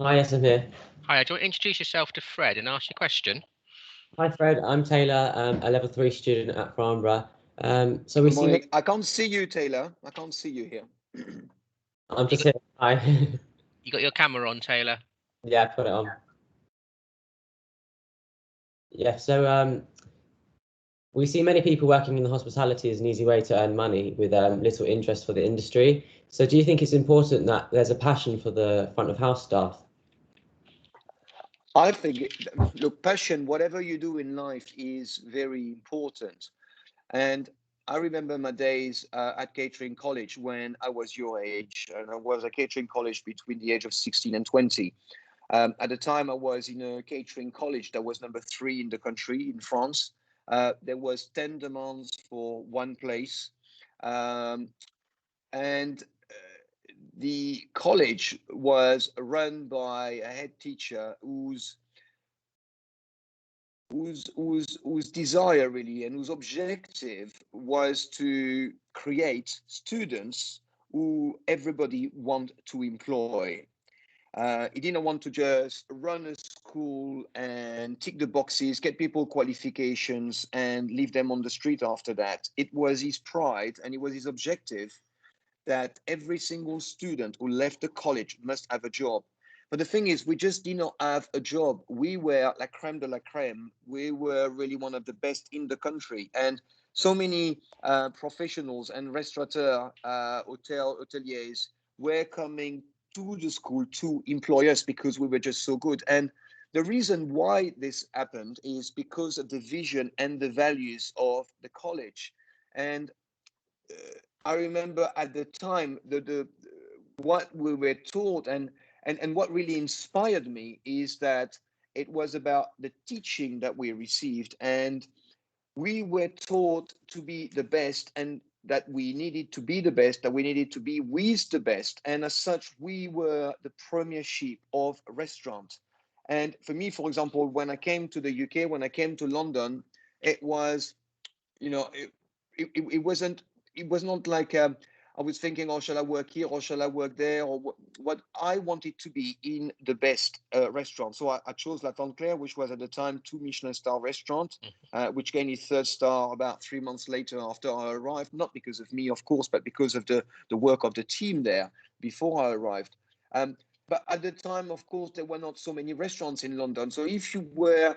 Hi, yes, I'm here. Hi, do you want to introduce yourself to Fred and ask your question? Hi, Fred. I'm Taylor, a level three student at Farnborough. So we Good see many. morning. I can't see you, Taylor. I can't see you here. I'm You just got here. Hi. you got your camera on, Taylor. Yeah, put it on. Yeah. We see many people working in the hospitality as an easy way to earn money with little interest for the industry. So do you think it's important that there's a passion for the front of house staff? I think, look, passion, whatever you do in life is very important. And I remember my days at catering college when I was your age, and I was at catering college between the age of 16 and 20. At the time, I was in a catering college that was number three in the country in France. There was 10 demands for one place. Um, and the college was run by a head teacher whose desire really and whose objective was to create students who everybody want to employ. He didn't want to just run a school and tick the boxes, get people qualifications, and leave them on the street after that. It was his pride and it was his objective that every single student who left the college must have a job. But the thing is, we just did not have a job. We were la creme de la creme. We were really one of the best in the country. And so many professionals and restaurateurs, hoteliers were coming to the school to employ us because we were just so good. And the reason why this happened is because of the vision and the values of the college. And I remember at the time the what we were taught and what really inspired me is that it was about the teaching that we received, and we were taught to be the best, and that we needed to be the best, that we needed to be with the best, and as such we were the premiership of restaurant. And for me, for example, when I came to the UK, when I came to London, it was, you know, it wasn't, it was not like I was thinking, oh, shall I work here or shall I work there, or what I wanted to be in the best restaurant. So I chose La Tante Claire, which was at the time two Michelin star restaurant, which gained its third star about 3 months later after I arrived, not because of me, of course, but because of the work of the team there before I arrived. But at the time, of course, there were not so many restaurants in London. So if you were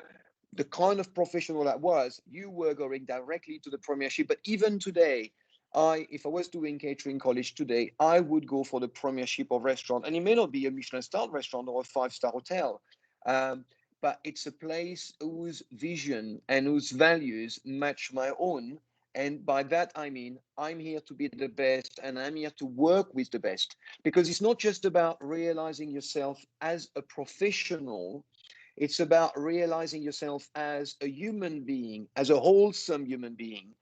the kind of professional that was, you were going directly to the premiership. But even today, if I was doing catering college today, I would go for the premiership of restaurant. And it may not be a Michelin star restaurant or a five-star hotel, um, but it's a place whose vision and whose values match my own. And by that, I mean, I'm here to be the best and I'm here to work with the best, because it's not just about realizing yourself as a professional. It's about realizing yourself as a human being, as a wholesome human being,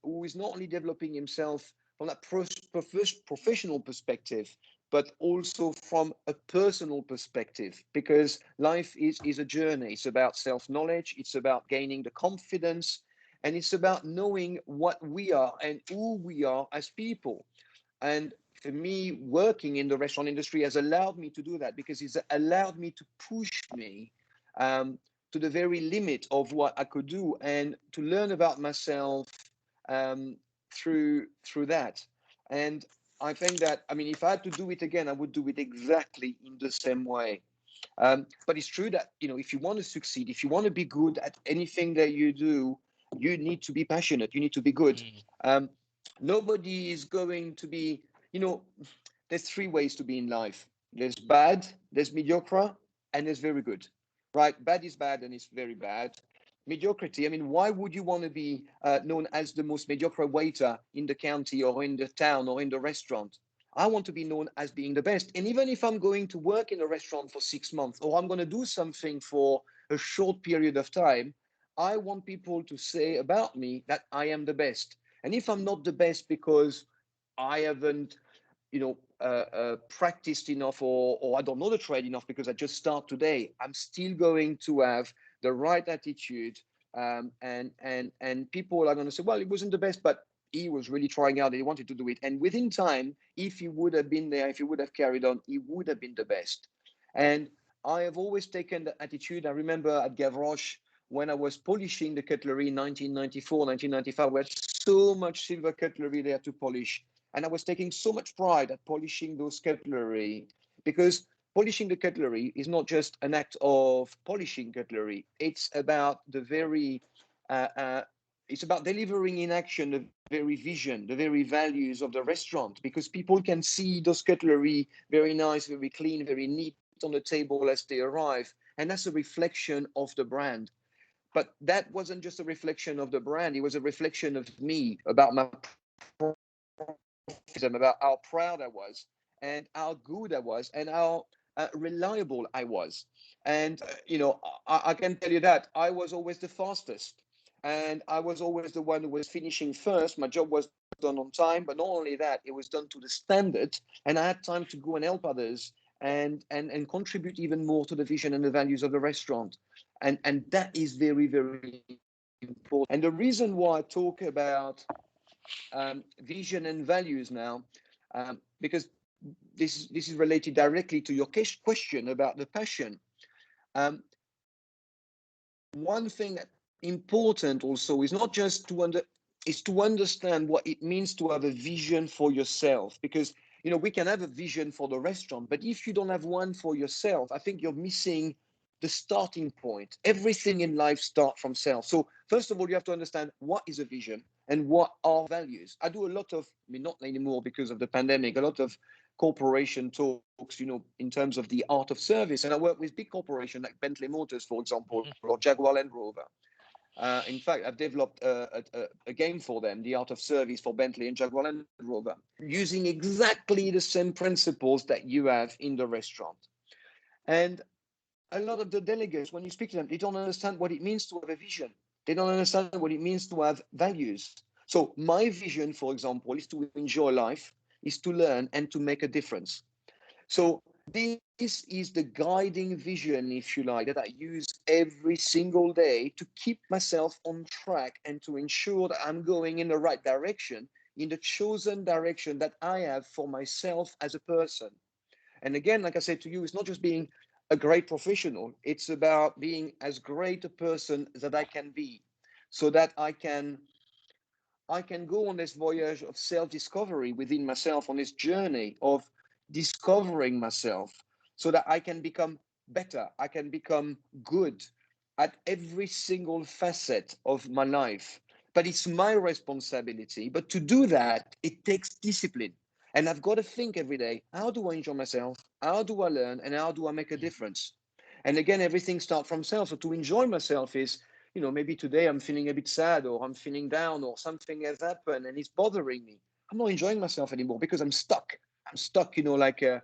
who is not only developing himself from that professional perspective, but also from a personal perspective, because life is a journey. It's about self-knowledge, it's about gaining the confidence, and it's about knowing what we are and who we are as people. And for me, working in the restaurant industry has allowed me to do that, because it's allowed me to push me um, to the very limit of what I could do and to learn about myself um, through that. And I think that, I mean, if I had to do it again, I would do it exactly in the same way. But it's true that, you know, if you want to succeed, if you want to be good at anything that you do, you need to be passionate. You need to be good. Mm. Um, Nobody is going to be, you know, there's three ways to be in life. There's bad, there's mediocre, and there's very good, right? Bad is bad and it's very bad. Mediocrity, I mean, why would you want to be known as the most mediocre waiter in the county or in the town or in the restaurant? I want to be known as being the best. And even if I'm going to work in a restaurant for 6 months, or I'm going to do something for a short period of time, I want people to say about me that I am the best. And if I'm not the best because I haven't, practiced enough, or I don't know the trade enough because I just start today, I'm still going to have the right attitude. And people are going to say, well, it wasn't the best, but he was really trying out and he wanted to do it. And within time, if he would have been there, if he would have carried on, he would have been the best. And I have always taken the attitude. I remember at Gavroche, when I was polishing the cutlery in 1994, 1995, we had so much silver cutlery there to polish. And I was taking so much pride at polishing those cutlery, because polishing the cutlery is not just an act of polishing cutlery. It's about the very, it's about delivering in action the very vision, the very values of the restaurant, because people can see those cutlery very nice, very clean, very neat on the table as they arrive. And that's a reflection of the brand. But that wasn't just a reflection of the brand, it was a reflection of me, about my about how proud I was and how good I was and how reliable I was. And, I can tell you that I was always the fastest, and I was always the one who was finishing first. My job was done on time, but not only that, it was done to the standard, and I had time to go and help others and contribute even more to the vision and the values of the restaurant. And that is very, very important. And the reason why I talk about vision and values now, because this is related directly to your question about the passion. Um, One thing that important also is not just to understand what it means to have a vision for yourself, because we can have a vision for the restaurant, but if you don't have one for yourself, I think you're missing the starting point. Everything in life starts from self. So first of all, you have to understand what is a vision and what are values. I do a lot of, not anymore because of the pandemic, a lot of corporation talks, in terms of the art of service. And I work with big corporations like Bentley Motors, for example, or Jaguar Land Rover. In fact, I've developed a game for them, the art of service for Bentley and Jaguar Land Rover, using exactly the same principles that you have in the restaurant. And a lot of the delegates, when you speak to them, they don't understand what it means to have a vision. They don't understand what it means to have values. So my vision, for example, is to enjoy life, is to learn and to make a difference. So this is the guiding vision, if you like, that I use every single day to keep myself on track and to ensure that I'm going in the right direction, in the chosen direction that I have for myself as a person. And again, like I said to you, it's not just being a great professional, it's about being as great a person that I can be, so that I can go on this voyage of self-discovery within myself, on this journey of discovering myself, so that I can become better, I can become good at every single facet of my life. But it's my responsibility. But to do that, it takes discipline. And I've got to think every day, how do I enjoy myself? How do I learn? And how do I make a difference? And again, everything starts from self. So to enjoy myself is, maybe today I'm feeling a bit sad, or I'm feeling down, or something has happened and it's bothering me. I'm not enjoying myself anymore because I'm stuck. I'm stuck, like a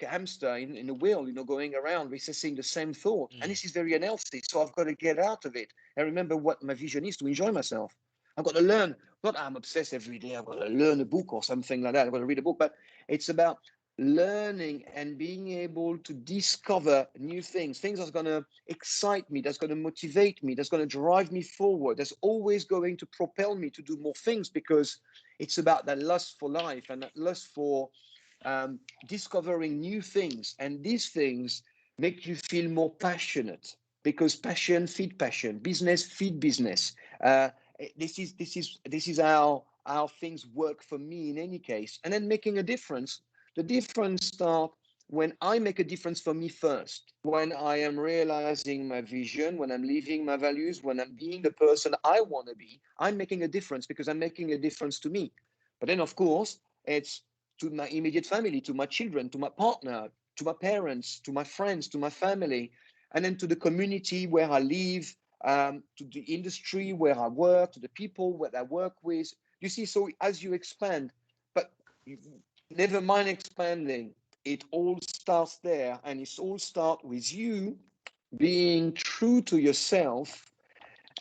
hamster in a wheel, going around recessing the same thought. And this is very unhealthy. So I've got to get out of it and remember what my vision is, to enjoy myself. I've got to learn. Not I'm obsessed every day. I've got to learn a book or something like that. I've got to read a book, but it's about learning and being able to discover new things that's going to excite me, that's going to motivate me, that's going to drive me forward, that's always going to propel me to do more things, because it's about that lust for life and that lust for discovering new things. And these things make you feel more passionate, because passion feed passion, business feed business. This is how things work for me in any case. And then making a difference. The difference starts when I make a difference for me first, when I am realizing my vision, when I'm living my values, when I'm being the person I want to be. I'm making a difference because I'm making a difference to me. But then, of course, it's to my immediate family, to my children, to my partner, to my parents, to my friends, to my family, and then to the community where I live, to the industry where I work, to the people that I work with. You see, so as you expand, but never mind expanding, it all starts there, and it's all start with you being true to yourself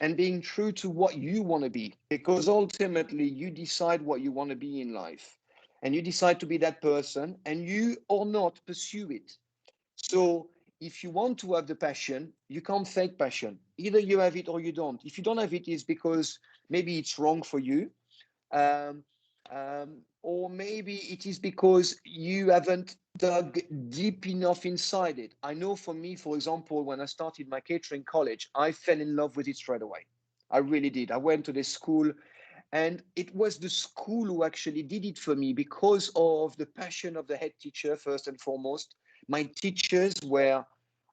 and being true to what you want to be, because ultimately you decide what you want to be in life, and you decide to be that person, and you or not pursue it. So if you want to have the passion, you can't fake passion. Either you have it or you don't. If you don't have it, it's because maybe it's wrong for you, or maybe it is because you haven't dug deep enough inside it. I know for me, for example, when I started my catering college, I fell in love with it straight away. I really did. I went to this school, and it was the school who actually did it for me because of the passion of the head teacher, first and foremost. My teachers were,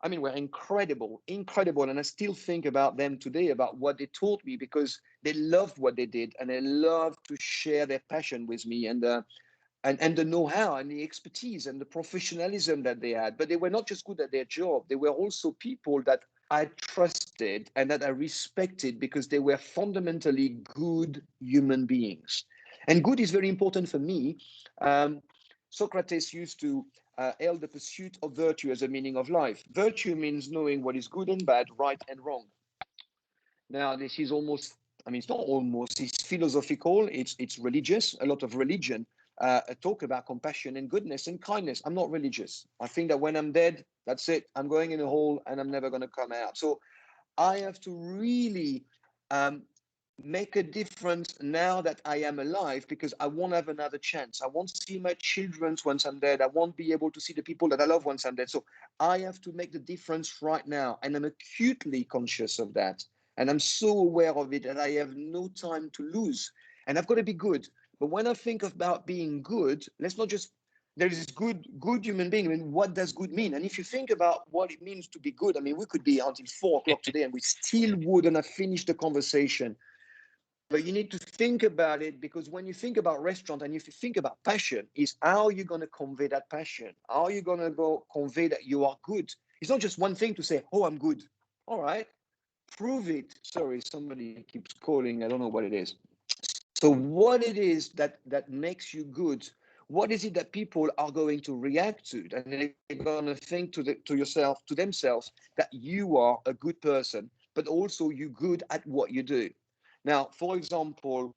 I mean, were incredible, incredible. And I still think about them today, about what they taught me, because they loved what they did and they loved to share their passion with me, and the know-how and the expertise and the professionalism that they had. But they were not just good at their job, they were also people that I trusted and that I respected, because they were fundamentally good human beings. And good is very important for me. Socrates used to hail the pursuit of virtue as a meaning of life. Virtue means knowing what is good and bad, right and wrong. Now, this is almost, I mean, it's not almost, it's philosophical, it's religious. A lot of religion talk about compassion and goodness and kindness. I'm not religious. I think that when I'm dead, that's it. I'm going in a hole and I'm never going to come out. So I have to really make a difference now that I am alive, because I won't have another chance. I won't see my children once I'm dead. I won't be able to see the people that I love once I'm dead. So I have to make the difference right now. And I'm acutely conscious of that. And I'm so aware of it that I have no time to lose. And I've got to be good. But when I think about being good, let's not just, there is good human being. I mean, what does good mean? And if you think about what it means to be good, I mean, we could be until 4 o'clock today and we still wouldn't have finished the conversation. But you need to think about it, because when you think about restaurant and if you think about passion, is how you're going to convey that passion. How are you going to go convey that you are good? It's not just one thing to say, oh, I'm good. All right, prove it. Sorry, somebody keeps calling. I don't know what it is. So what it is that makes you good? What is it that people are going to react to? And they're going to think to themselves that you are a good person, but also you're good at what you do. Now, for example,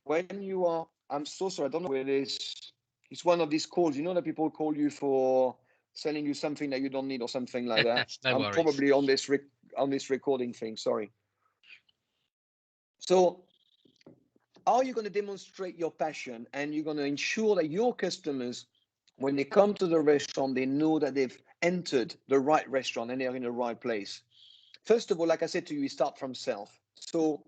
when you are, I'm so sorry, I don't know where it is. It's one of these calls, you know, that people call you for selling you something that you don't need or something like that. No I'm worries. probably on this recording thing. Sorry. So, are you going to demonstrate your passion, and you're going to ensure that your customers, when they come to the restaurant, they know that they've entered the right restaurant and they're in the right place? First of all, like I said to you, we start from self. So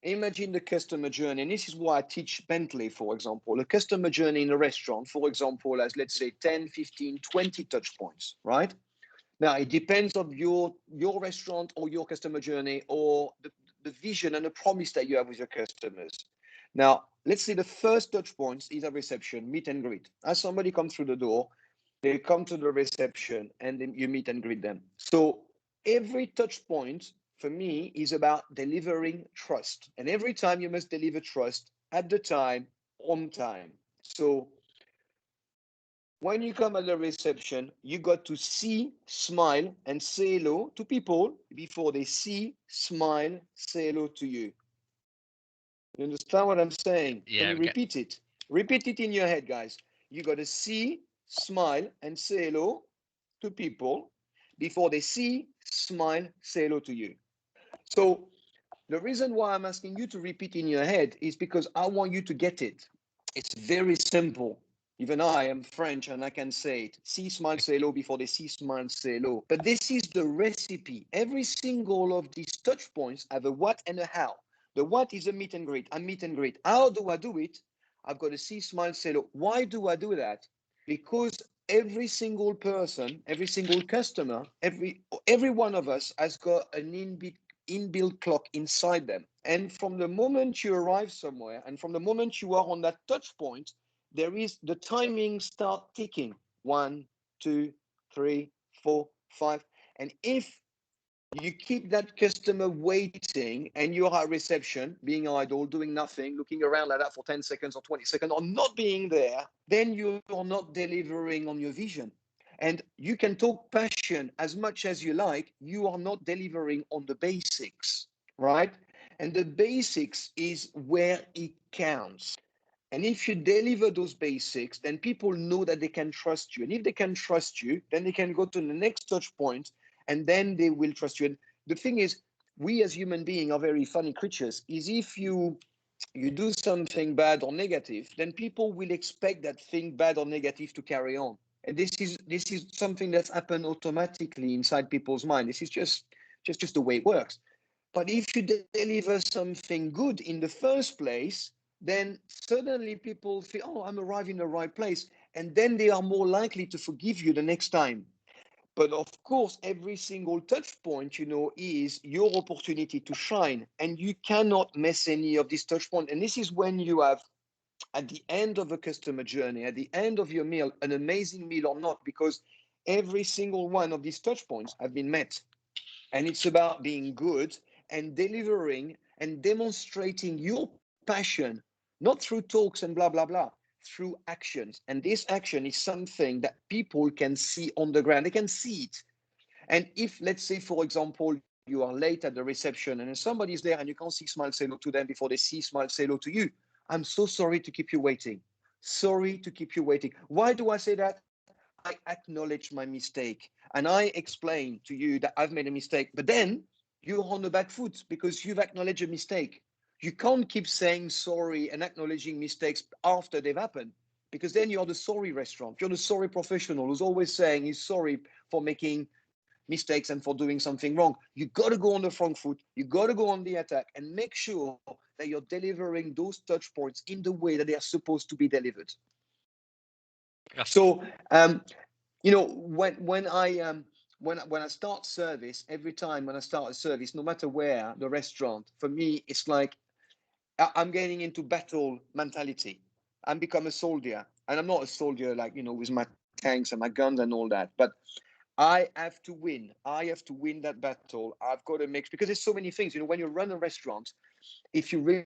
imagine the customer journey. And this is why I teach Bentley, for example. A customer journey in a restaurant, for example, as let's say 10, 15, 20 touch points, right? Now, it depends on your restaurant or your customer journey, or the vision and the promise that you have with your customers. Now, let's say the first touch points is a reception, meet and greet. As somebody comes through the door, they come to the reception and then you meet and greet them. So every touch point for me is about delivering trust. And every time you must deliver trust at the time, on time. So when you come at the reception, you got to see, smile, and say hello to people before they see, smile, say hello to you. You understand what I'm saying? Yeah, Can you repeat it? Repeat it in your head, guys. You got to see, smile, and say hello to people before they see, smile, say hello to you. So the reason why I'm asking you to repeat in your head is because I want you to get it. It's very simple. Even I am French and I can say it. See, smile, say hello before they see, smile, say hello. But this is the recipe. Every single of these touch points have a what and a how. The what is a meet and greet. I meet and greet. How do I do it? I've got to see, smile, say hello. Why do I do that? Because every single person, every single customer, every one of us has got an inbuilt clock inside them. And from the moment you arrive somewhere and from the moment you are on that touch point, there is the timing start ticking. 1, 2, 3, 4, 5. And if you keep that customer waiting and you're at reception, being idle, doing nothing, looking around like that for 10 seconds or 20 seconds, or not being there, then you're not delivering on your vision. And you can talk passion as much as you like, you are not delivering on the basics, right? And the basics is where it counts. And if you deliver those basics, then people know that they can trust you. And if they can trust you, then they can go to the next touch point and then they will trust you. And the thing is, we as human beings are very funny creatures, is if you do something bad or negative, then people will expect that thing bad or negative to carry on. And this is something that's happened automatically inside people's mind. This is just the way it works. But if you deliver something good in the first place, then suddenly people feel, oh, I'm arriving in the right place. And then they are more likely to forgive you the next time. But of course, every single touch point, is your opportunity to shine. And you cannot miss any of these touch points. And this is when you have, at the end of a customer journey, at the end of your meal, an amazing meal or not, because every single one of these touch points have been met. And it's about being good and delivering and demonstrating your passion, not through talks and blah, blah, blah, through actions. And this action is something that people can see on the ground. They can see it. And if, let's say, for example, you are late at the reception and somebody's there and you can't see Smile say hello to them before they see Smile say hello to you, I'm so sorry to keep you waiting. Sorry to keep you waiting. Why do I say that? I acknowledge my mistake and I explain to you that I've made a mistake, but then you're on the back foot because you've acknowledged a mistake. You can't keep saying sorry and acknowledging mistakes after they've happened, because then you're the sorry restaurant. You're the sorry professional who's always saying he's sorry for making mistakes and for doing something wrong. You got to go on the front foot. You got to go on the attack and make sure that you're delivering those touch points in the way that they are supposed to be delivered. So, when I start service, every time when I start a service, no matter where the restaurant, for me, it's like I'm getting into battle mentality. I'm become a soldier, and I'm not a soldier like with my tanks and my guns and all that, but I have to win. I have to win that battle. I've got to make, because there's so many things. When you run a restaurant, if you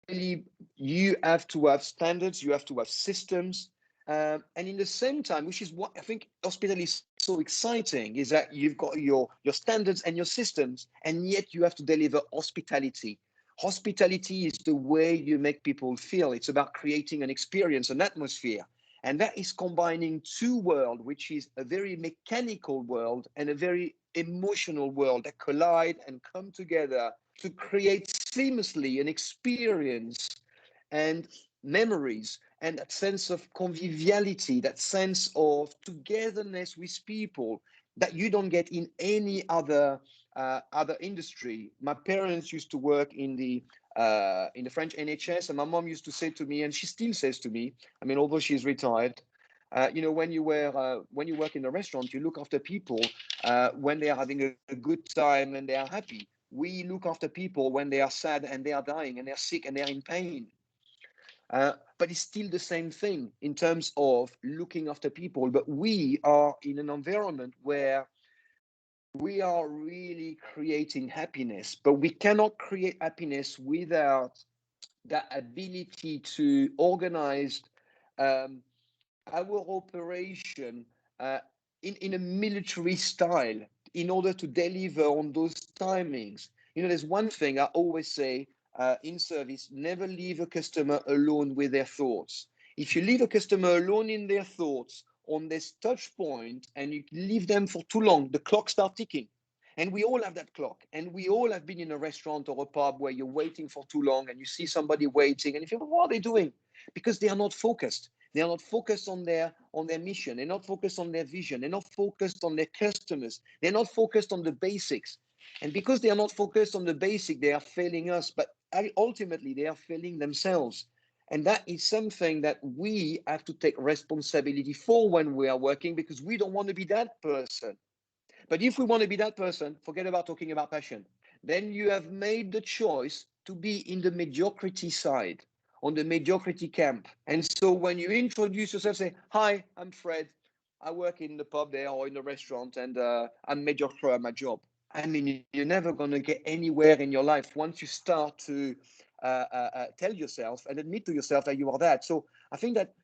have to have standards, you have to have systems, and in the same time, which is what I think hospitality is so exciting, is that you've got your standards and your systems, and yet you have to deliver hospitality. Hospitality is the way you make people feel. It's about creating an experience, an atmosphere. And that is combining two worlds, which is a very mechanical world and a very emotional world that collide and come together to create seamlessly an experience and memories and that sense of conviviality, that sense of togetherness with people that you don't get in any other industry. My parents used to work in the French NHS, and my mom used to say to me, and she still says to me, I mean, although she's retired, when you work in a restaurant, you look after people when they are having a good time and they are happy. We look after people when they are sad and they are dying and they are sick and they are in pain. But it's still the same thing in terms of looking after people. But we are in an environment where we are really creating happiness, but we cannot create happiness without that ability to organize our operation in a military style in order to deliver on those timings. There's one thing I always say in service: never leave a customer alone with their thoughts. If you leave a customer alone in their thoughts on this touch point and you leave them for too long, the clock starts ticking. And we all have that clock. And we all have been in a restaurant or a pub where you're waiting for too long and you see somebody waiting and you think, well, what are they doing? Because they are not focused. They are not focused on their mission. They're not focused on their vision. They're not focused on their customers. They're not focused on the basics. And because they are not focused on the basic, they are failing us. But ultimately, they are failing themselves. And that is something that we have to take responsibility for when we are working, because we don't want to be that person. But if we want to be that person, forget about talking about passion. Then you have made the choice to be in the mediocrity side, on the mediocrity camp. And so when you introduce yourself, say, hi, I'm Fred. I work in the pub there or in the restaurant, and I'm mediocre at my job. I mean, you're never going to get anywhere in your life once you start to tell yourself and admit to yourself that you are that. So I think that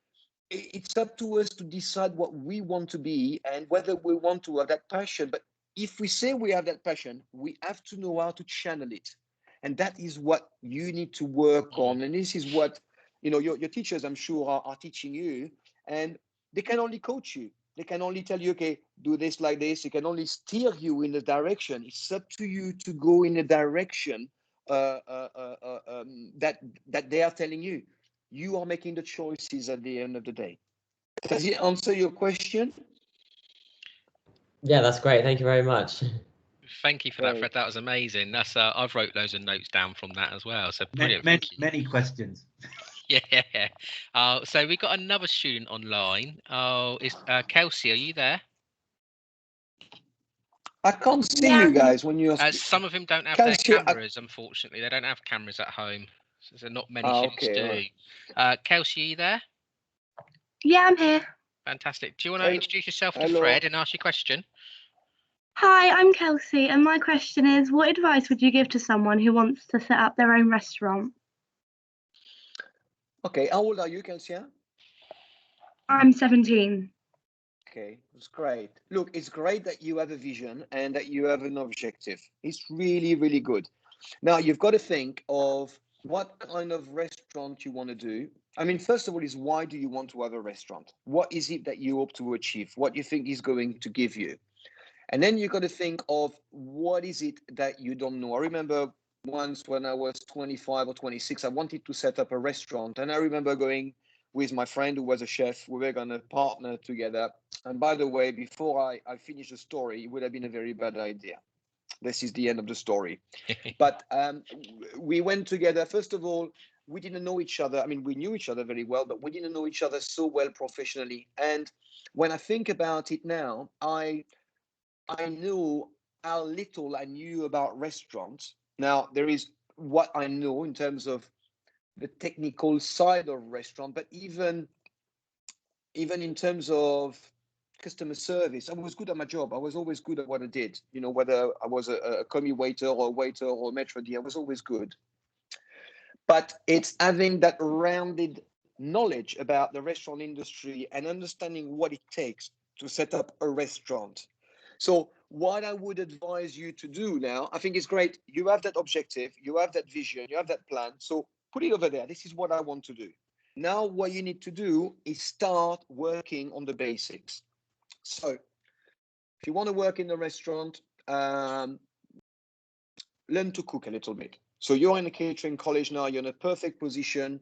it's up to us to decide what we want to be and whether we want to have that passion. But if we say we have that passion, we have to know how to channel it. And that is what you need to work on. And this is what, your teachers, I'm sure, are teaching you. And they can only coach you. They can only tell you, okay, do this like this. They can only steer you in the direction. It's up to you to go in a direction that they are telling you. You are making the choices at the end of the day. Does it answer your question? Yeah, that's great. Thank you very much. Thank you for that, Right. Fred. That was amazing. That's I've wrote loads of notes down from that as well. So brilliant. Many, Thank you. many questions. Yeah. So we got another student online. Oh, is Kelsey? Are you there? I can't see Yeah. you guys when you're Some of them don't have their Kelsey, cameras. Unfortunately, they don't have cameras at home. So not many students okay, do. right. Kelsey, are you there? Yeah, I'm here. Fantastic. Do you want to Hel- introduce yourself to Hello. Fred and ask your question? Hi, I'm Kelsey, and my question is, what advice would you give to someone who wants to set up their own restaurant? Okay, how old are you, Kelsey? I'm 17. Okay, it's great. Look, it's great that you have a vision and that you have an objective. It's really, really good. Now, you've got to think of what kind of restaurant you want to do. I mean, first of all, is why do you want to have a restaurant? What is it that you hope to achieve? What you think is going to give you? And then you got to think of what is it that you don't know. I remember once when I was 25 or 26, I wanted to set up a restaurant. And I remember going with my friend who was a chef. We were going to partner together. And by the way, before I finish the story, it would have been a very bad idea. This is the end of the story. But we went together. First of all, we didn't know each other. I mean, we knew each other very well, but we didn't know each other so well professionally. And when I think about it now, I knew how little I knew about restaurants. Now, there is what I know in terms of the technical side of restaurant, but even in terms of customer service, I was good at my job. I was always good at what I did. You know, whether I was a commis waiter or a waiter or a maître d', I was always good. But it's having that rounded knowledge about the restaurant industry and understanding what it takes to set up a restaurant. So what I would advise you to do now, I think it's great. You have that objective, you have that vision, you have that plan. So put it over there. This is what I want to do. Now, what you need to do is start working on the basics. So if you want to work in the restaurant, learn to cook a little bit. So you're in a catering college now, you're in a perfect position.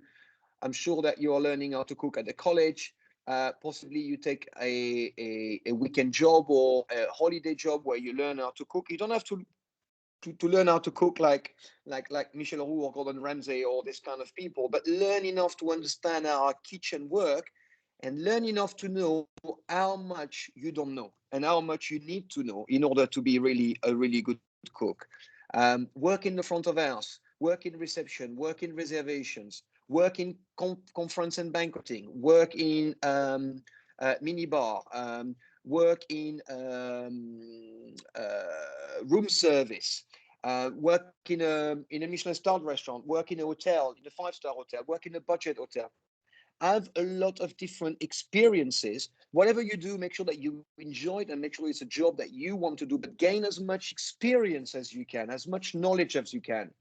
I'm sure that you are learning how to cook at the college. Possibly you take a weekend job or a holiday job where you learn how to cook. You don't have to learn how to cook like Michel Roux or Gordon Ramsay or this kind of people, but learn enough to understand how our kitchen work and learn enough to know how much you don't know and how much you need to know in order to be really a really good cook. Work in the front of house, work in reception, work in reservations, work in conference and banqueting, work in mini bar, work in room service, work in a Michelin starred restaurant, work in a hotel, in a 5-star hotel, work in a budget hotel. Have a lot of different experiences. Whatever you do, make sure that you enjoy it and make sure it's a job that you want to do, but gain as much experience as you can, as much knowledge as you can.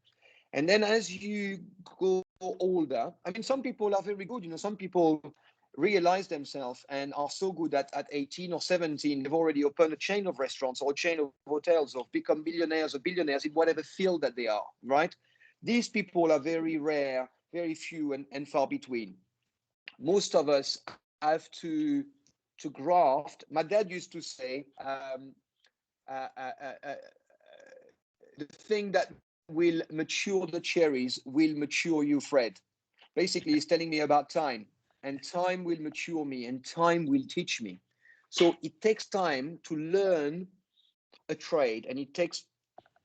And then as you go older, I mean, some people are very good. You know, some people realize themselves and are so good that at 18 or 17, they've already opened a chain of restaurants or a chain of hotels or become millionaires or billionaires in whatever field that they are, right? These people are very rare, very few and far between. Most of us have to graft. My dad used to say, the thing that will mature the cherries will mature you, Fred. Basically, he's telling me about time, and time will mature me, and time will teach me. So it takes time to learn a trade, and it takes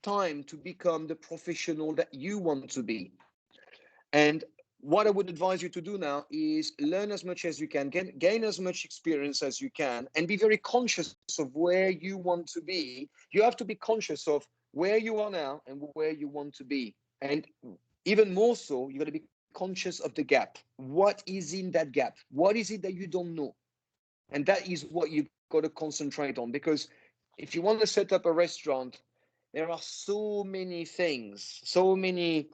time to become the professional that you want to be. And what I would advise you to do now is learn as much as you can, gain as much experience as you can, and be very conscious of where you want to be. You have to be conscious of where you are now and where you want to be. And even more so, you got to be conscious of the gap. What is in that gap? What is it that you don't know? And that is what you got to concentrate on, because if you want to set up a restaurant, there are so many things, so many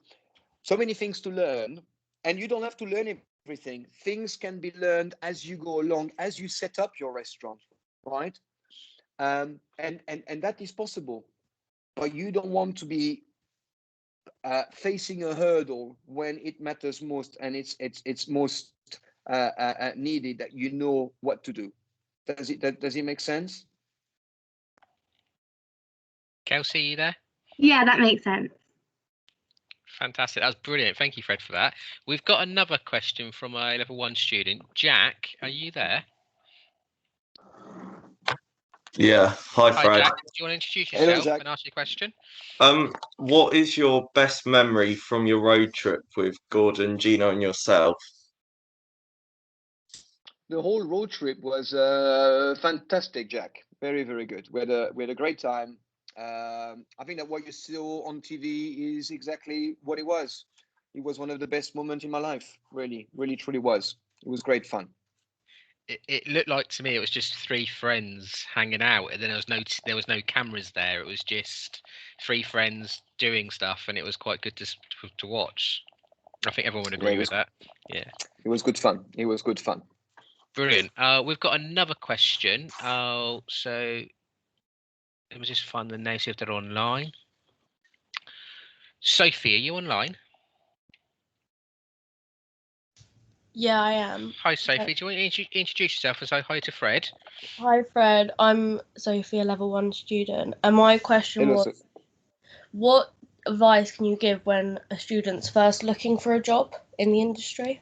things to learn, and you don't have to learn everything. Things can be learned as you go along, as you set up your restaurant, right? And that is possible, but you don't want to be facing a hurdle when it matters most and it's most needed that you know what to do. Does it make sense? Kelsey, you there? Yeah, that makes sense. Fantastic. That was brilliant. Thank you, Fred, for that. We've got another question from a level 1 student. Jack, are you there? Yeah. Hi, Hi, Fred. Jack. Do you want to introduce Hello, yourself Jack. and ask your question? What is your best memory from your road trip with Gordon, Gino, and yourself? The whole road trip was fantastic, Jack. Very, very good. We had a great time. I think that what you saw on TV is exactly what it was. It was one of the best moments in my life. Really, really, truly was. It was great fun. It looked like to me it was just 3 friends hanging out, and then there was no cameras there. It was just 3 friends doing stuff, and it was quite good to watch. I think everyone would Yeah, agree with that. Yeah, it was good fun. It was good fun. brilliant. We've got another question. So let me just find the names if they're online. Sophie, are you online? Yeah, I am. Hi, Sophie. Do you want to introduce yourself and say hi to Fred? Hi, Fred. I'm Sophie, a level 1 student. And my question Hello, was, what advice can you give when a student's first looking for a job in the industry?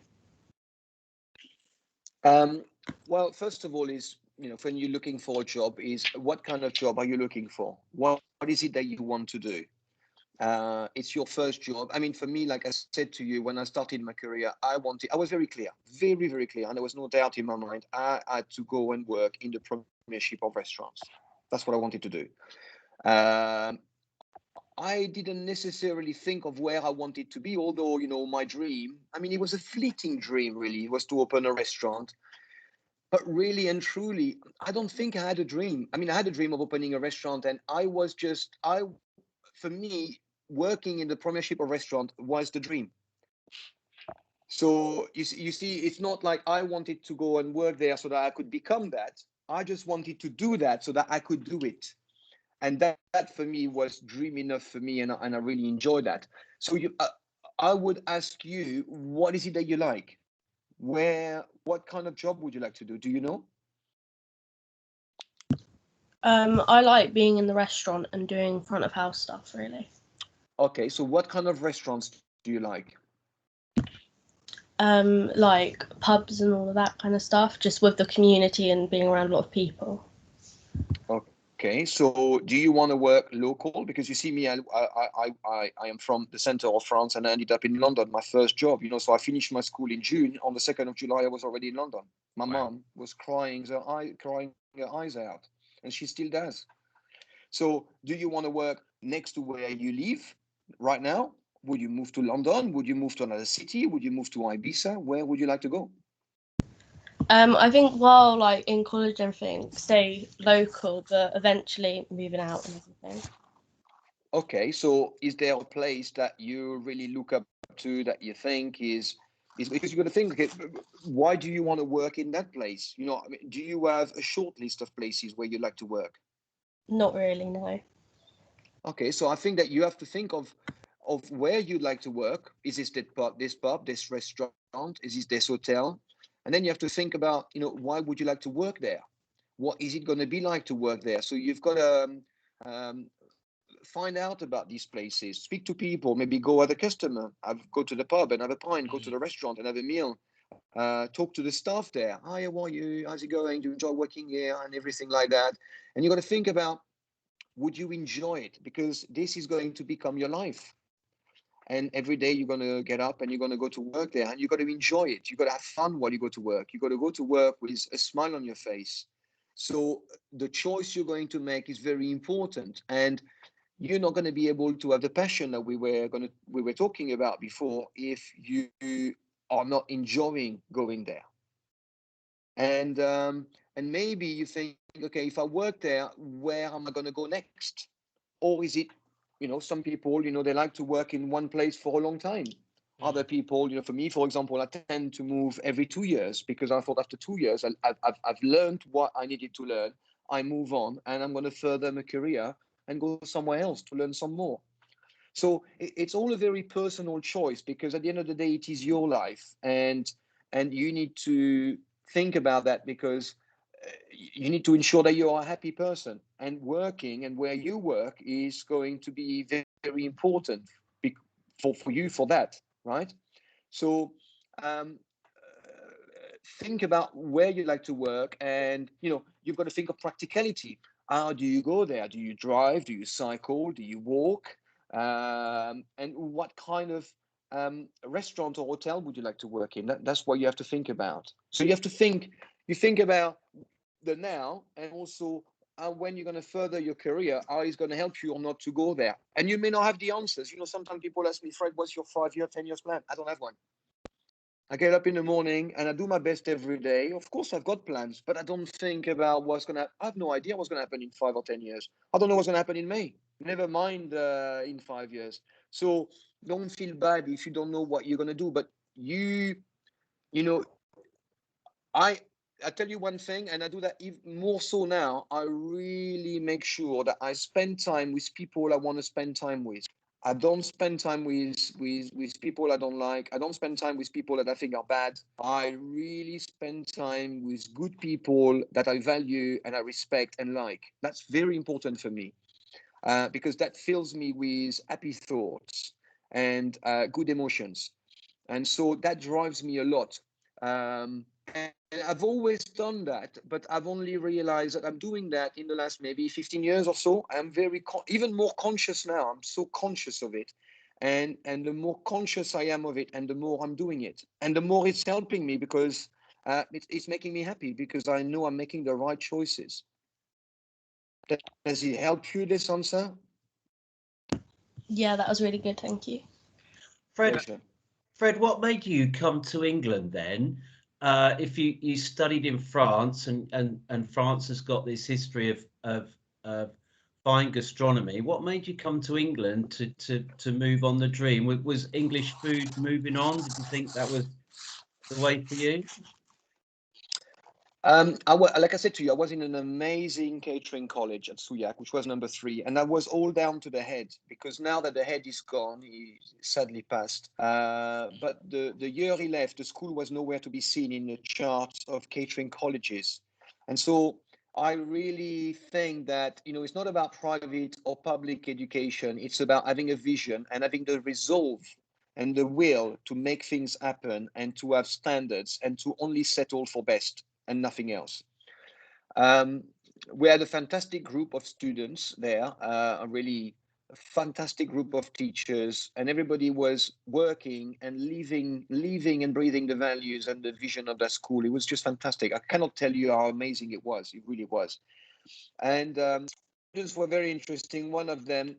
Well, first of all, is when you're looking for a job, is what kind of job are you looking for? What is it that you want to do? It's your first job. I mean, for me, like I said to you, when I started my career, I was very clear, very, very clear, and there was no doubt in my mind. I had to go and work in the Premiership of restaurants. That's what I wanted to do. I didn't necessarily think of where I wanted to be, although, my dream, I mean, it was a fleeting dream, really. It was to open a restaurant. But really and truly, I don't think I had a dream. I mean, I had a dream of opening a restaurant, and for me, working in the Premiership of restaurant was the dream. So you see, it's not like I wanted to go and work there so that I could become that. I just wanted to do that so that I could do it. And that for me was dream enough for me, and I really enjoyed that. So I would ask you, what is it that you like? What kind of job would you like to do? Do you know? I like being in the restaurant and doing front of house stuff, really. Okay, so what kind of restaurants do you like? Like pubs and all of that kind of stuff, just with the community and being around a lot of people. Okay, so do you want to work local? Because you see me, I am from the center of France, and I ended up in London, my first job. So I finished my school in June. On the 2nd of July, I was already in London. My mom was crying her eyes out, and she still does. So do you want to work next to where you live right now? Would you move to London? Would you move to another city? Would you move to Ibiza? Where would you like to go? I think while like in college and everything, stay local, but eventually moving out and everything. Okay, so is there a place that you really look up to, that you think is because you got to think, okay, why do you want to work in that place? I mean, do you have a short list of places where you like to work? Not really, no. Okay, so I think that you have to think of where you'd like to work. Is this this pub, this restaurant? Is this hotel? And then you have to think about, why would you like to work there? What is it going to be like to work there? So you've got to find out about these places, speak to people, maybe go as a customer, go to the pub and have a pint, go to the restaurant and have a meal, talk to the staff there. Hi, how are you? How's it going? Do you enjoy working here? And everything like that. And you got to think about, would you enjoy it? Because this is going to become your life. And every day you're going to get up and you're going to go to work there, and you got to enjoy it. You got to have fun while you go to work. You got to go to work with a smile on your face. So the choice you're going to make is very important. And you're not going to be able to have the passion that we were talking about before if you are not enjoying going there. And maybe you think, okay, if I work there, where am I going to go next? Or is it, some people, they like to work in one place for a long time. Other people, for me, for example, I tend to move every 2 years, because I thought after 2 years, I've learned what I needed to learn. I move on, and I'm going to further my career and go somewhere else to learn some more. So it's all a very personal choice, because at the end of the day, it is your life, and you need to think about that, because you need to ensure that you're a happy person, and working and where you work is going to be very, very important for you for that, right? So think about where you like to work, and you've got to think of practicality. How do you go there? Do you drive? Do you cycle? Do you walk? And what kind of restaurant or hotel would you like to work in? That's what you have to think about. So you think about the now, and also when you're going to further your career, how it's going to help you or not to go there. And you may not have the answers. Sometimes people ask me, Fred, what's your 5-year, 10 years plan? I don't have one. I get up in the morning and I do my best every day. Of course, I've got plans, but I don't think about what's going to. I have no idea what's going to happen in 5 or 10 years. I don't know what's going to happen in May. Never mind in 5 years. So don't feel bad if you don't know what you're going to do. But I tell you one thing, and I do that even more so now. I really make sure that I spend time with people I want to spend time with. I don't spend time with people I don't like. I don't spend time with people that I think are bad. I really spend time with good people that I value and I respect and like. That's very important for me because that fills me with happy thoughts and good emotions. And so that drives me a lot. And I've always done that, but I've only realized that I'm doing that in the last maybe 15 years or so. I'm even more conscious now. I'm so conscious of it. And the more conscious I am of it, and the more I'm doing it, and the more it's helping me because it's making me happy because I know I'm making the right choices. Does it help you, this answer? Yeah, that was really good. Thank you. Fred, what made you come to England then? If you studied in France and France has got this history of fine gastronomy, what made you come to England to move on the dream? Was English food moving on? Did you think that was the way for you? Like I said to you, I was in an amazing catering college at Souillac, which was number 3, and I was all down to the head because now that the head is gone, he sadly passed. But the year he left, the school was nowhere to be seen in the charts of catering colleges, and so I really think that it's not about private or public education. It's about having a vision and having the resolve and the will to make things happen and to have standards and to only settle for best and nothing else. We had a fantastic group of students there, a really fantastic group of teachers, and everybody was working and living and breathing the values and the vision of that school. It was just fantastic. I cannot tell you how amazing it was. It really was. And students were very interesting. One of them,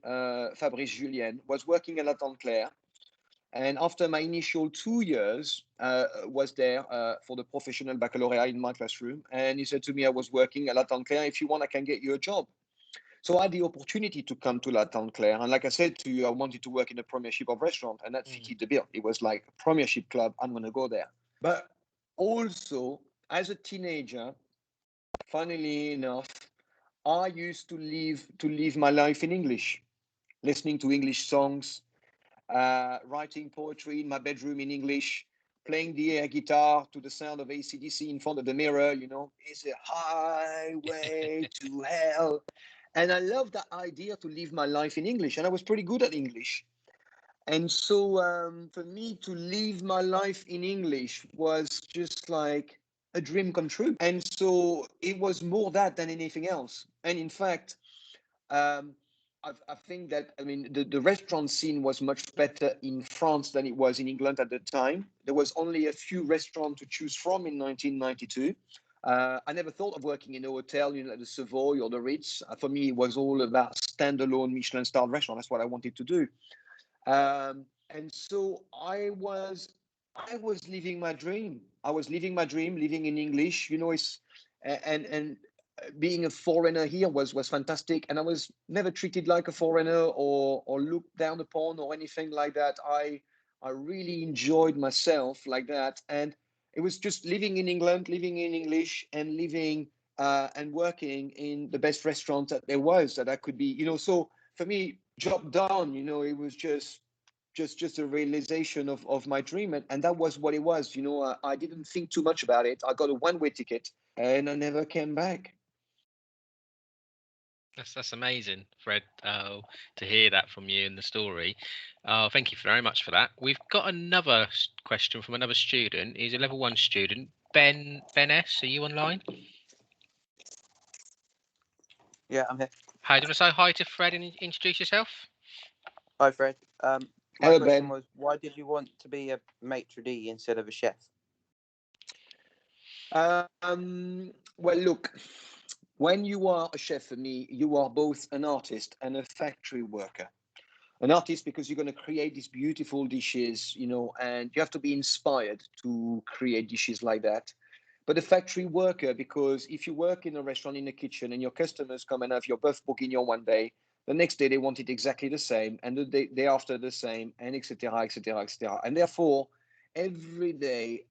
Fabrice Julien, was working at La Claire. And after my initial 2 years, was there for the professional baccalaureate in my classroom. And he said to me, I was working at La Claire. If you want, I can get you a job. So I had the opportunity to come to La Claire. And like I said to you, I wanted to work in the Premiership of Restaurant, and that fitted the bill. It was like a Premiership club. I'm going to go there. But also, as a teenager, funnily enough, I used to live my life in English, listening to English songs, writing poetry in my bedroom in English, playing the air guitar to the sound of AC/DC in front of the mirror, it's a highway to hell. And I love that idea to live my life in English. And I was pretty good at English. And so for me to live my life in English was just like a dream come true. And so it was more that than anything else. And in fact, I think that, the restaurant scene was much better in France than it was in England at the time. There was only a few restaurants to choose from in 1992. I never thought of working in a hotel, like the Savoy or the Ritz. For me, it was all about standalone Michelin-starred restaurant. That's what I wanted to do. And so I was living my dream. I was living my dream, living in English. And being a foreigner here was fantastic, and I was never treated like a foreigner or looked down upon or anything like that. I really enjoyed myself like that, and it was just living in England, living in English, and living and working in the best restaurant that there was that I could be. So for me, job done. It was just a realization of my dream, and that was what it was. I didn't think too much about it. I got a one-way ticket. and I never came back. That's amazing, Fred, to hear that from you in the story. Thank you very much for that. We've got another question from another student. He's a level 1 student. Ben S, are you online? Yeah, I'm here. Hi, do you want to say hi to Fred and introduce yourself? Hi, Fred. My Hello, question Ben. was, why did you want to be a maitre d' instead of a chef? Well, look, when you are a chef, for me, you are both an artist and a factory worker. An artist because you're going to create these beautiful dishes, you know, and you have to be inspired to create dishes like that. But a factory worker because if you work in a restaurant in a kitchen and your customers come and have your bœuf bourguignon one day, the next day they want it exactly the same, and the day after the same, and etc., etc., etc. And therefore, every day,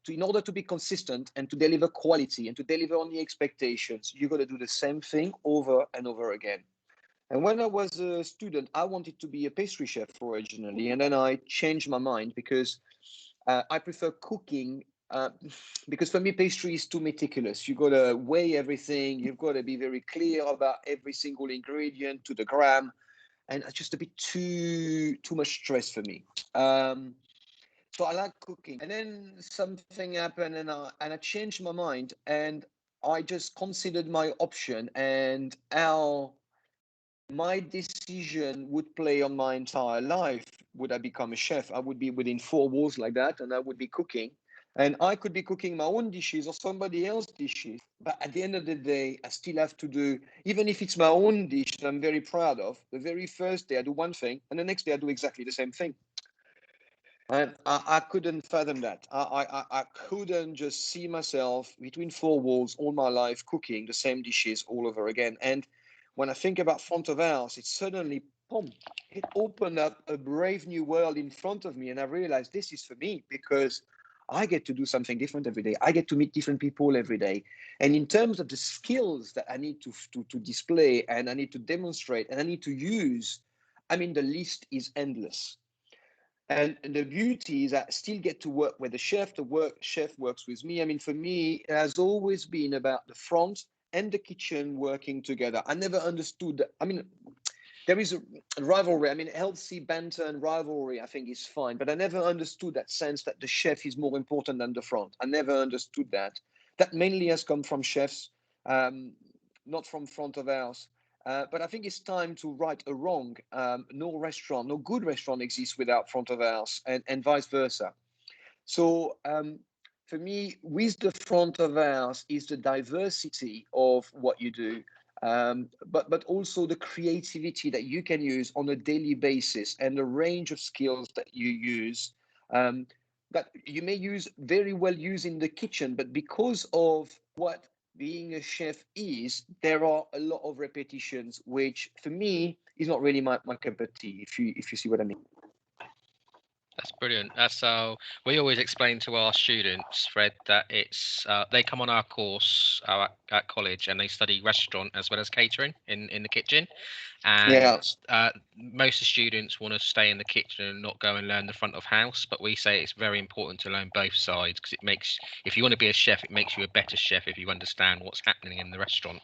in order to be consistent and to deliver quality and to deliver on the expectations, you got to do the same thing over and over again. And when I was a student, I wanted to be a pastry chef originally, and then I changed my mind because I prefer cooking because for me, pastry is too meticulous. You got to weigh everything. You've got to be very clear about every single ingredient to the gram, and it's just a bit too much stress for me. So I like cooking, and then something happened, and I changed my mind, and I just considered my option and how my decision would play on my entire life. Would I become a chef? I would be within four walls like that, and I would be cooking. And I could be cooking my own dishes or somebody else's dishes. But at the end of the day, I still have to do, even if it's my own dish that I'm very proud of, the very first day I do one thing, and the next day I do exactly the same thing. And I couldn't fathom that. I couldn't just see myself between four walls all my life cooking the same dishes all over again. And when I think about front of house, it suddenly, boom, it opened up a brave new world in front of me. And I realized this is for me because I get to do something different every day. I get to meet different people every day. And in terms of the skills that I need to display and I need to demonstrate and I need to use, I mean, the list is endless. And the beauty is I still get to work with the chef. Chef works with me. I mean, for me, it has always been about the front and the kitchen working together. I never understood that. I mean, there is a rivalry. I mean, healthy banter and rivalry, I think, is fine. But I never understood that sense that the chef is more important than the front. I never understood that. That mainly has come from chefs, not from front of house. But I think it's time to right a wrong. No good restaurant exists without front of house, and vice versa. So for me, with the front of house is the diversity of what you do, but also the creativity that you can use on a daily basis and the range of skills that you use. That you may use very well use in the kitchen, but because of what being a chef is, there are a lot of repetitions, which for me is not really my cup of tea, if you see what I mean. That's brilliant. That's how we always explain to our students, Fred, that it's they come on our course at college and they study restaurant as well as catering in the kitchen. And Yeah. most of the students want to stay in the kitchen and not go and learn the front of house. But we say it's very important to learn both sides because it makes, if you want to be a chef, it makes you a better chef if you understand what's happening in the restaurant,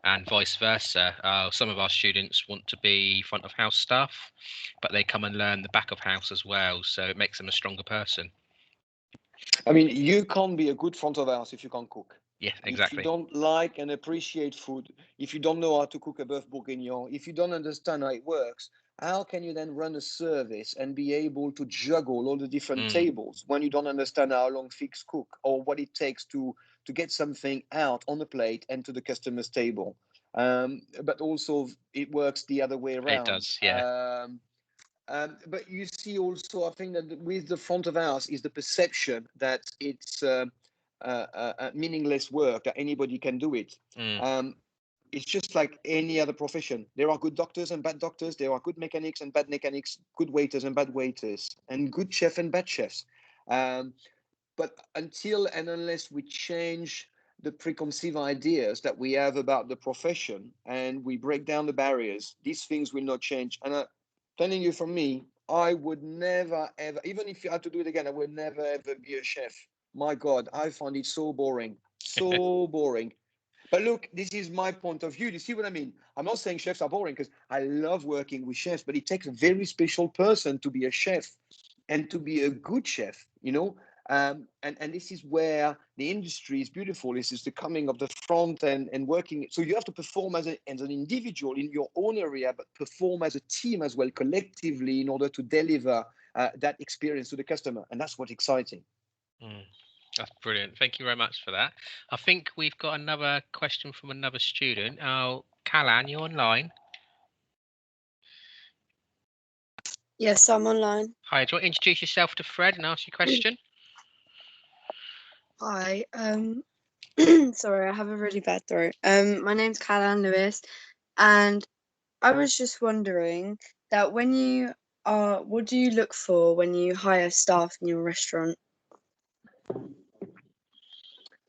and vice versa. Some of our students want to be front of house staff, but they come and learn the back of house as well. So it makes them a stronger person. I mean, you can't be a good front of house if you can't cook. Yeah, If you exactly. don't like and appreciate food, if you don't know how to cook a bœuf bourguignon, if you don't understand how it works, how can you then run a service and be able to juggle all the different tables when you don't understand how long figs cook or what it takes to get something out on the plate and to the customer's table? But also, it works the other way around. It does, yeah. But you see also, I think that with the front of house is the perception that it's meaningless work, that anybody can do it. It's just like any other profession. There are good doctors and bad doctors. There are good mechanics and bad mechanics, good waiters and bad waiters, and good chefs and bad chefs. But until and unless we change the preconceived ideas that we have about the profession and we break down the barriers, these things will not change. And telling you from me, I would never, ever, even if you had to do it again, I would never, ever be a chef. My God, I find it so boring. So boring. But look, this is my point of view. Do you see what I mean? I'm not saying chefs are boring because I love working with chefs, but it takes a very special person to be a chef and to be a good chef, you know? And this is where the industry is beautiful. This is the coming of the front and working. So you have to perform as an individual in your own area, but perform as a team as well, collectively, in order to deliver that experience to the customer. And that's what's exciting. Mm, that's brilliant. Thank you very much for that. I think we've got another question from another student. Oh, Callan, you online? Yes, I'm online. Hi, do you want to introduce yourself to Fred and ask your question? Hi. Sorry, I have a really bad throat. My name's Callan Lewis, and I was just wondering that what do you look for when you hire staff in your restaurant?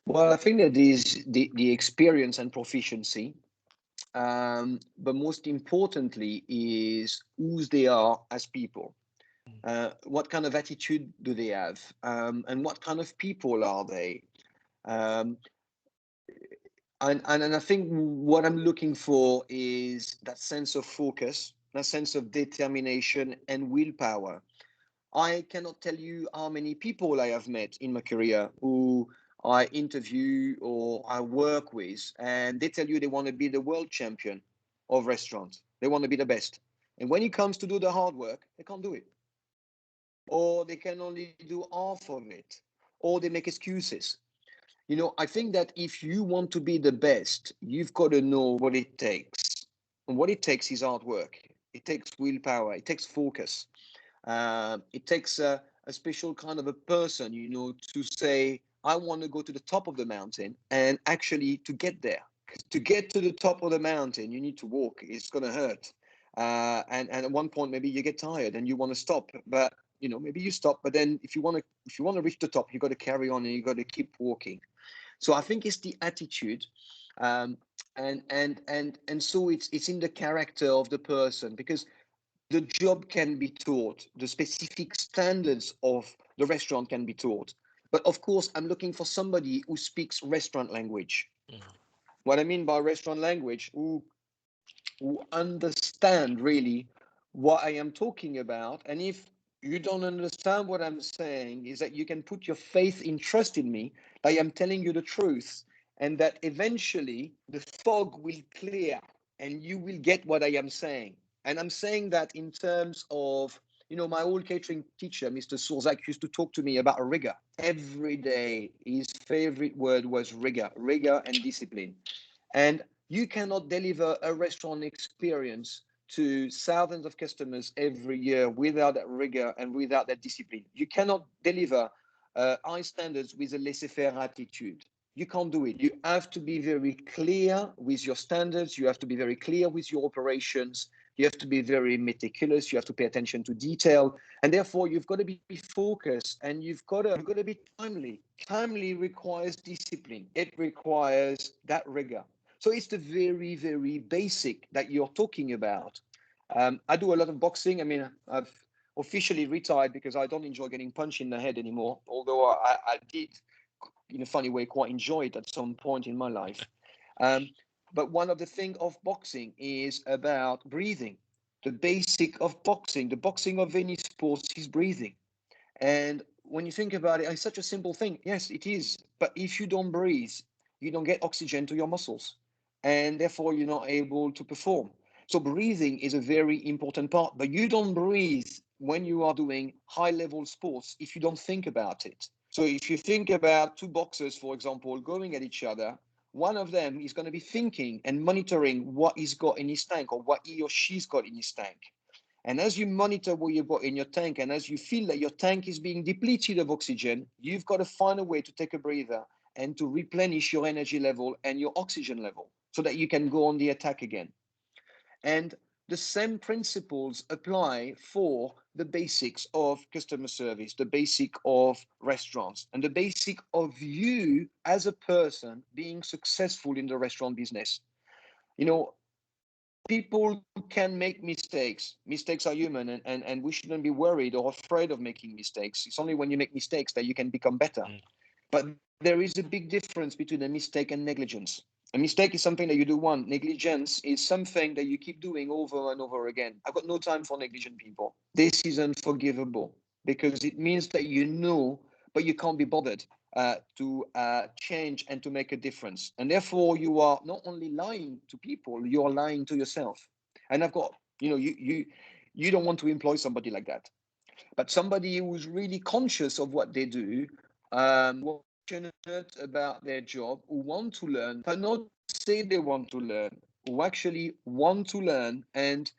Well, I think that is the experience and proficiency. But most importantly is who they are as people. What kind of attitude do they have? And what kind of people are they? Um, and I think what I'm looking for is that sense of focus, that sense of determination and willpower. I cannot tell you how many people I have met in my career who I interview or I work with, and they tell you they want to be the world champion of restaurants. They want to be the best. And when it comes to do the hard work, they can't do it. Or they can only do half of it. Or they make excuses. You know, I think that if you want to be the best, you've got to know what it takes. And what it takes is hard work. It takes willpower. It takes focus. It takes a special kind of a person, you know, to say, I want to go to the top of the mountain and actually to get there. 'Cause to get to the top of the mountain, you need to walk. It's going to hurt. And at one point, maybe you get tired and you want to stop. But, you know, maybe you stop. But then if you want to reach the top, you got to carry on and you got to keep walking. So I think it's the attitude. Um, and so it's in the character of the person, because the job can be taught, the specific standards of the restaurant can be taught. But of course, I'm looking for somebody who speaks restaurant language. What I mean by restaurant language, who understand really what I am talking about. And if you don't understand what I'm saying, is that you can put your faith in trust in me. I am telling you the truth, and that eventually the fog will clear and you will get what I am saying. And I'm saying that in terms of, you know, my old catering teacher, Mr. Surzak, used to talk to me about rigor. Every day, his favorite word was rigor and discipline. And you cannot deliver a restaurant experience to thousands of customers every year without that rigor and without that discipline. You cannot deliver high standards with a laissez-faire attitude. You can't do it. You have to be very clear with your standards. You have to be very clear with your operations. You have to be very meticulous. You have to pay attention to detail. And therefore, you've got to be focused and you've got to be timely. Timely requires discipline. It requires that rigor. So it's the very, very basic that you're talking about. I do a lot of boxing. I mean, I've officially retired because I don't enjoy getting punched in the head anymore, although I did, in a funny way, quite enjoy it at some point in my life. But one of the things of boxing is about breathing. The basic of boxing, the boxing of any sports is breathing. And when you think about it, it's such a simple thing. Yes, it is. But if you don't breathe, you don't get oxygen to your muscles. And therefore, you're not able to perform. So breathing is a very important part. But you don't breathe when you are doing high level sports if you don't think about it. So if you think about two boxers, for example, going at each other, one of them is going to be thinking and monitoring what he's got in his tank or what he or she's got in his tank. And as you monitor what you've got in your tank, and as you feel that your tank is being depleted of oxygen, you've got to find a way to take a breather and to replenish your energy level and your oxygen level so that you can go on the attack again. And the same principles apply for the basics of customer service, the basic of restaurants, and the basic of you as a person being successful in the restaurant business. You know, people can make mistakes. Mistakes are human, and we shouldn't be worried or afraid of making mistakes. It's only when you make mistakes that you can become better. But there is a big difference between a mistake and negligence. A mistake is something that you do once. Negligence is something that you keep doing over and over again. I've got no time for negligent people. This is unforgivable because it means that you know, but you can't be bothered to change and to make a difference. And therefore, you are not only lying to people, you are lying to yourself. And I've got, you don't want to employ somebody like that. But somebody who's really conscious of what they do, passionate about their job, who want to learn, but not say they want to learn, who actually want to learn and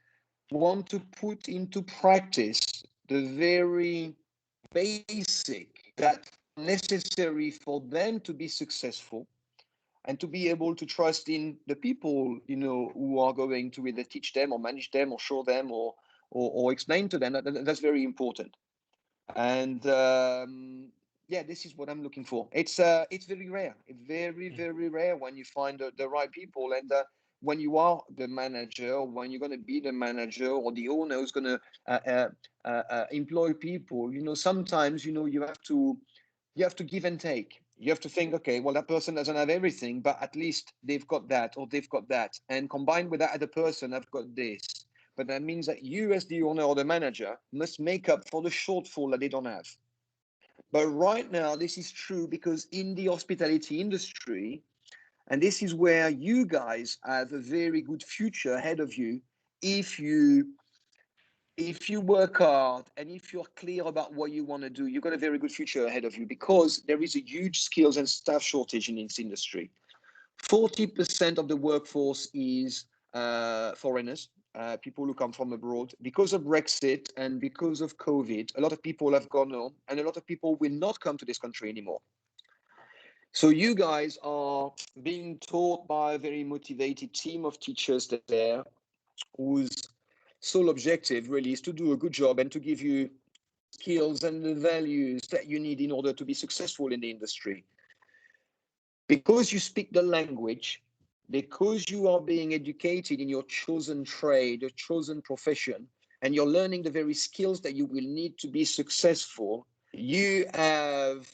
want to put into practice the very basic that necessary for them to be successful and to be able to trust in the people, who are going to either teach them or manage them or show them or explain to them. That's very important. And yeah, this is what I'm looking for. It's very rare. It's very rare when you find the right people. And when you are the manager, or when you're going to be the manager or the owner who's going to employ people, sometimes you have to give and take. You have to think, okay, well, that person doesn't have everything, but at least they've got that or they've got that, and combined with that other person, I've got this. But that means that you, as the owner or the manager, must make up for the shortfall that they don't have. But right now, this is true because in the hospitality industry, and this is where you guys have a very good future ahead of you, if you work hard and if you're clear about what you want to do, you've got a very good future ahead of you, because there is a huge skills and staff shortage in this industry. 40% of the workforce is foreigners, people who come from abroad. Because of Brexit and because of COVID, a lot of people have gone home and a lot of people will not come to this country anymore. So you guys are being taught by a very motivated team of teachers there, whose sole objective really is to do a good job and to give you skills and the values that you need in order to be successful in the industry. Because you speak the language, because you are being educated in your chosen trade, your chosen profession, and you're learning the very skills that you will need to be successful, you have,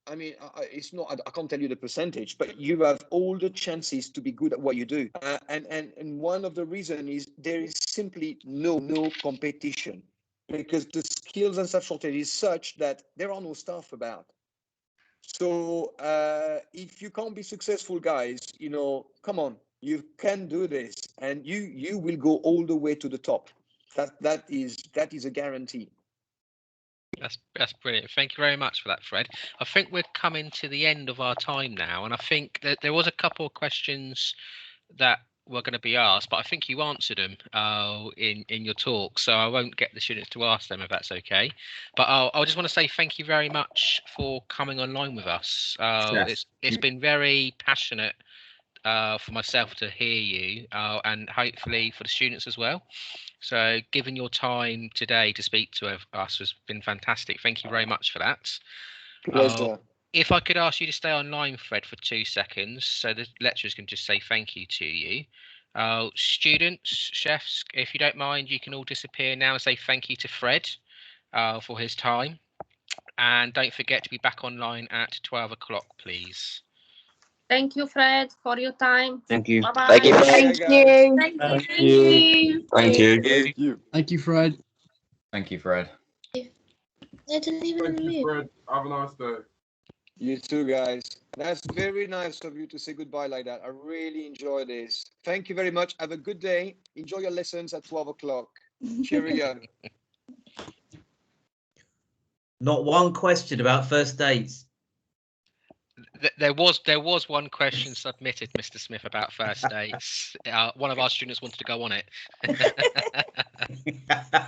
it's not, I can't tell you the percentage, but you have all the chances to be good at what you do. And one of the reasons is there is simply no competition, because the skills and staff shortage is such that there are no staff about. So if you can't be successful, guys, come on, you can do this, and you will go all the way to the top. That is a guarantee. That's brilliant. Thank you very much for that, Fred. I think we're coming to the end of our time now, and I think that there was a couple of questions that were going to be asked, but I think you answered them in your talk, so I won't get the students to ask them if that's okay. But I just want to say thank you very much for coming online with us. It's been very passionate for myself to hear you, and hopefully for the students as well. So given your time today to speak to us has been fantastic. Thank you very much for that. Pleasure. If I could ask you to stay online, Fred, for 2 seconds, so the lecturers can just say thank you to you. Students, chefs, if you don't mind, you can all disappear now and say thank you to Fred for his time. And don't forget to be back online at 12 o'clock, please. Thank you, Fred, for your time. Thank you. Bye-bye. Thank you. Thank you. Thank you. Thank you. Thank you. Thank you, Fred. Thank you, Fred. I didn't even move. Fred. Have a nice day. You too, guys. That's very nice of you to say goodbye like that. I really enjoy this. Thank you very much. Have a good day. Enjoy your lessons at 12 o'clock. Cheerio. Not one question about first dates. There was one question submitted, Mr. Smith, about first dates. One of our students wanted to go on it.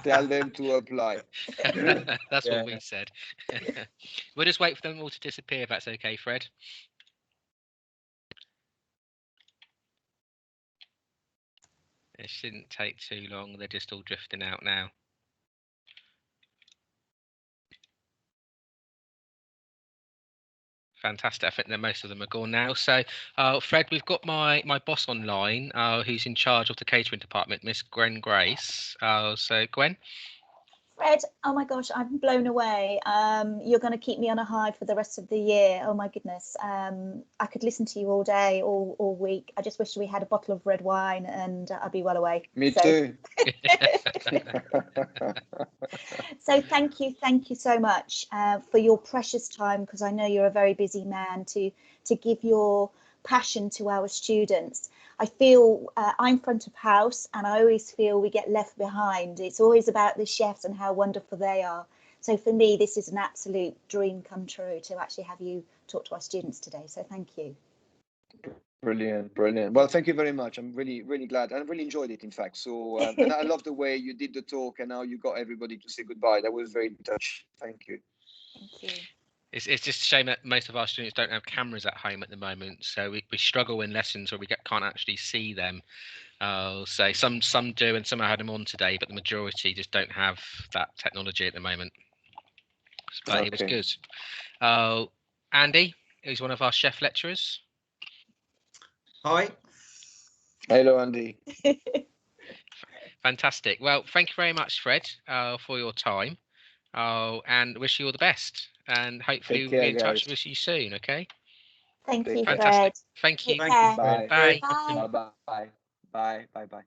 Tell them to apply. That's what we said. We'll just wait for them all to disappear, if that's okay, Fred. It shouldn't take too long. They're just all drifting out now. Fantastic. I think that most of them are gone now. So, Fred, we've got my boss online, who's in charge of the catering department, Miss Gwen Grace. So, Gwen. Fred, oh my gosh, I'm blown away. You're going to keep me on a high for the rest of the year. Oh my goodness. I could listen to you all day, all week. I just wish we had a bottle of red wine and I'd be well away. Me too. So thank you so much for your precious time, because I know you're a very busy man, to give your passion to our students. I feel I'm front of house and I always feel we get left behind. It's always about the chefs and how wonderful they are. So for me, this is an absolute dream come true to actually have you talk to our students today. So thank you. Brilliant, brilliant. Well, thank you very much. I'm really, really glad. I really enjoyed it, in fact. So, and I love the way you did the talk and how you got everybody to say goodbye. That was very touching. Thank you. Thank you. It's just a shame that most of our students don't have cameras at home at the moment, so we struggle in lessons where we can't actually see them. So some do, and some I had them on today, but the majority just don't have that technology at the moment. But Okay. it was good. Andy, who's one of our chef lecturers. Hi. Hello, Andy. Fantastic. Well, thank you very much, Fred, for your time. And wish you all the best. And hopefully Take we'll be care, in touch guys. with you soon. Okay. Thank Take you, care. Fred. Fantastic. Thank you. Take care. Bye. Bye. Bye. Bye. Bye. Bye. Bye.